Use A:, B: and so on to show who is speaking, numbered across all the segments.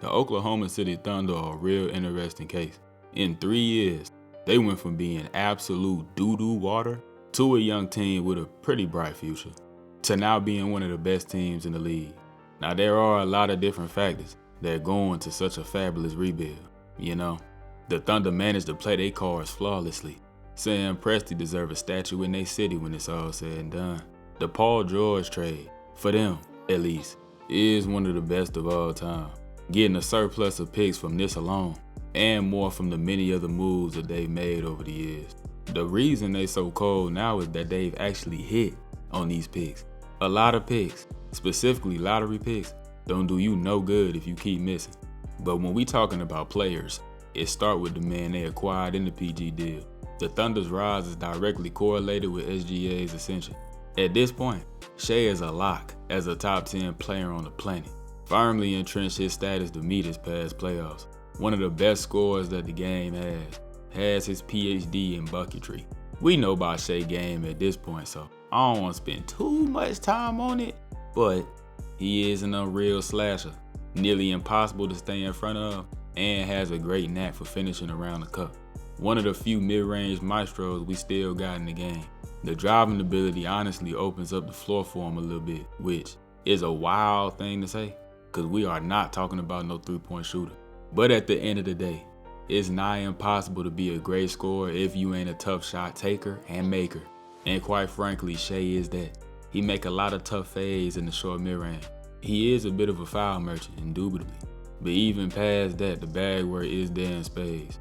A: The Oklahoma City Thunder are a real interesting case. In 3 years, they went from being absolute doo-doo water to a young team with a pretty bright future, to now being one of the best teams in the league. Now there are a lot of different factors that go into such a fabulous rebuild. The Thunder managed to play their cards flawlessly. Sam Presti deserve a statue in their city when it's all said and done. The Paul George trade, for them at least, is one of the best of all time. Getting a surplus of picks from this alone, and more from the many other moves that they've made over the years. The reason they so cold now is that they've actually hit on these picks. A lot of picks, specifically lottery picks, don't do you no good if you keep missing. But when we talking about players, it start with the man they acquired in the PG deal. The Thunder's rise is directly correlated with SGA's ascension. At this point, Shai is a lock as a top 10 player on the planet, firmly entrenched his status to meet his past playoffs. One of the best scorers that the game has his PhD in bucketry. We know about Shai's game at this point, so I don't want to spend too much time on it, but he is an unreal slasher, nearly impossible to stay in front of, and has a great knack for finishing around the cup. One of the few mid-range maestros we still got in the game. The driving ability honestly opens up the floor for him a little bit, which is a wild thing to say, because we are not talking about no three-point shooter. But at the end of the day, it's nigh impossible to be a great scorer if you ain't a tough shot taker and maker. And quite frankly, Shai is that. He make a lot of tough fades in the short mid-range. He is a bit of a foul merchant, indubitably. But even past that, the bag work is there in spades.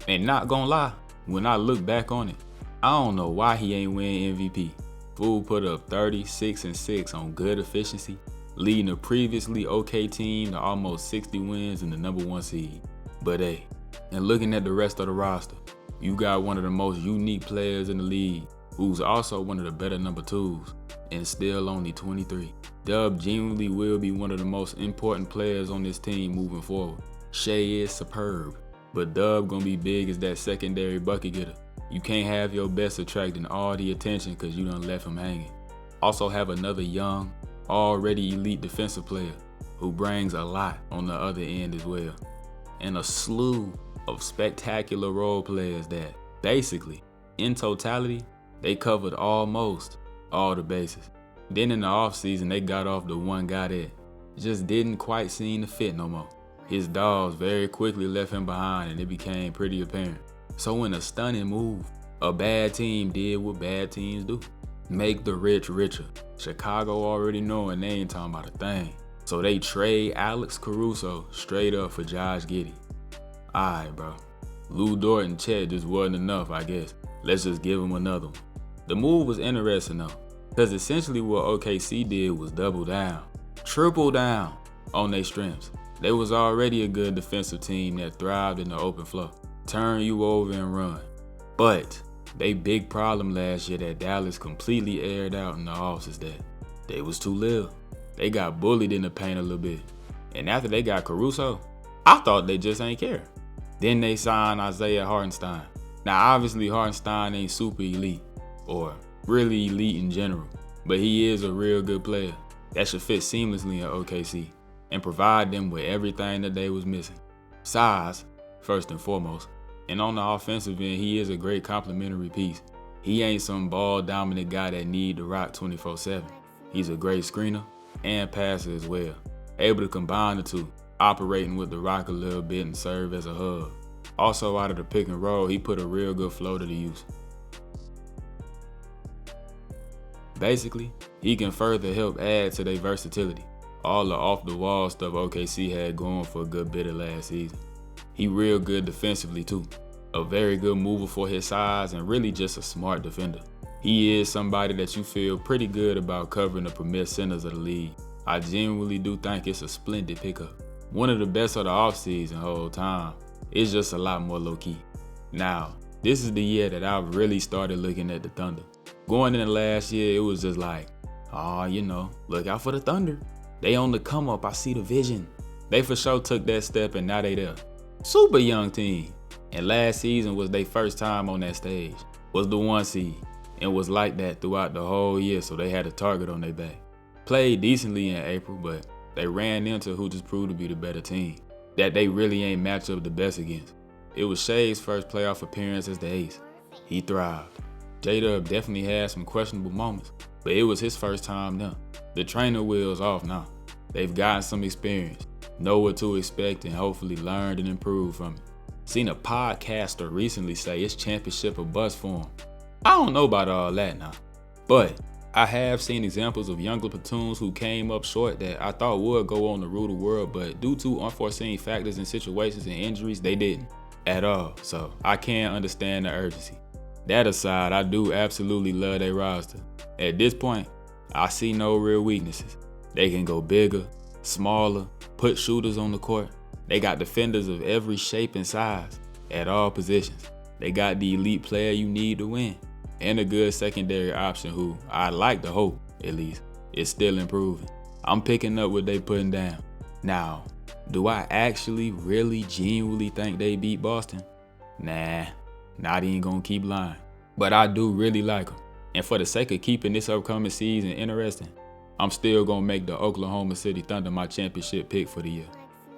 A: And not gonna lie, when I look back on it, I don't know why he ain't win MVP. Fool put up 36-6 on good efficiency, leading a previously okay team to almost 60 wins in the #1 seed. But hey, and looking at the rest of the roster, you got one of the most unique players in the league, who's also one of the better number 2s, and still only 23. Dub genuinely will be one of the most important players on this team moving forward. Shai is superb, but Dub gonna be big as that secondary bucket getter. You can't have your best attracting all the attention because you done left him hanging. Also have another young, already elite defensive player who brings a lot on the other end as well. And a slew of spectacular role players that basically, in totality, they covered almost all the bases. Then in the offseason, they got off the one guy that just didn't quite seem to fit no more. His dogs very quickly left him behind and it became pretty apparent. So in a stunning move, a bad team did what bad teams do. Make the rich richer. Chicago already knowing they ain't talking about a thing. So they trade Alex Caruso straight up for Josh Giddey. Alright, bro. Lou Dort and Chet just wasn't enough, I guess. Let's just give him another one. The move was interesting though, because essentially what OKC did was double down, triple down on their strengths. They was already a good defensive team that thrived in the open floor. Turn you over and run. But they big problem last year that Dallas completely aired out in the offs is that they was too little. They got bullied in the paint a little bit. And after they got Caruso, I thought they just ain't care. Then they signed Isaiah Hartenstein. Now obviously Hartenstein ain't super elite or really elite in general, but he is a real good player that should fit seamlessly in OKC and provide them with everything that they was missing. Size, first and foremost. And on the offensive end, he is a great complementary piece. He ain't some ball-dominant guy that need to rock 24/7. He's a great screener and passer as well. Able to combine the two, operating with the rock a little bit and serve as a hub. Also out of the pick and roll, he put a real good flow to the use. Basically, he can further help add to their versatility. All the off-the-wall stuff OKC had going for a good bit of last season. He real good defensively too. A very good mover for his size and really just a smart defender. He is somebody that you feel pretty good about covering the premier centers of the league. I genuinely do think it's a splendid pickup. One of the best of the offseason whole time. It's just a lot more low-key. Now, this is the year that I've really started looking at the Thunder. Going into last year, it was just like, look out for the Thunder. They on the come up, I see the vision. They for sure took that step and now they there. Super young team. And last season was their first time on that stage. Was the 1 seed. And was like that throughout the whole year, so they had a target on their back. Played decently in April, but They ran into who just proved to be the better team, that they really ain't match up the best against. It was Shai's first playoff appearance as the ace. He thrived. J-Dub definitely had some questionable moments, but it was his first time now. The trainer wheel's off now. They've gotten some experience, know what to expect, and hopefully learned and improved from it. Seen a podcaster recently say it's championship a bust for him. I don't know about all that now, but I have seen examples of younger platoons who came up short that I thought would go on to rule the world, but due to unforeseen factors and situations and injuries, they didn't at all. So I can understand the urgency. That aside, I do absolutely love their roster. At this point, I see no real weaknesses. They can go bigger, smaller, put shooters on the court. They got defenders of every shape and size at all positions. They got the elite player you need to win, and a good secondary option who I like to hope, at least, is still improving. I'm picking up what they putting down. Now, do I actually really genuinely think they beat Boston? Nah, not even gonna keep lying. But I do really like them. And for the sake of keeping this upcoming season interesting, I'm still gonna make the Oklahoma City Thunder my championship pick for the year.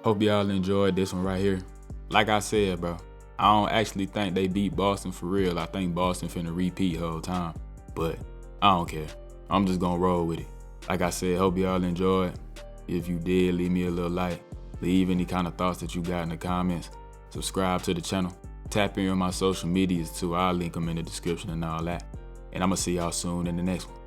A: Hope y'all enjoyed this one right here. Like I said, bro, I don't actually think they beat Boston for real. I think Boston finna repeat the whole time. But I don't care. I'm just gonna roll with it. Like I said, hope y'all enjoyed. If you did, leave me a little like. Leave any kind of thoughts that you got in the comments. Subscribe to the channel. Tap in on my social medias too. I'll link them in the description and all that. And I'm gonna see y'all soon in the next one.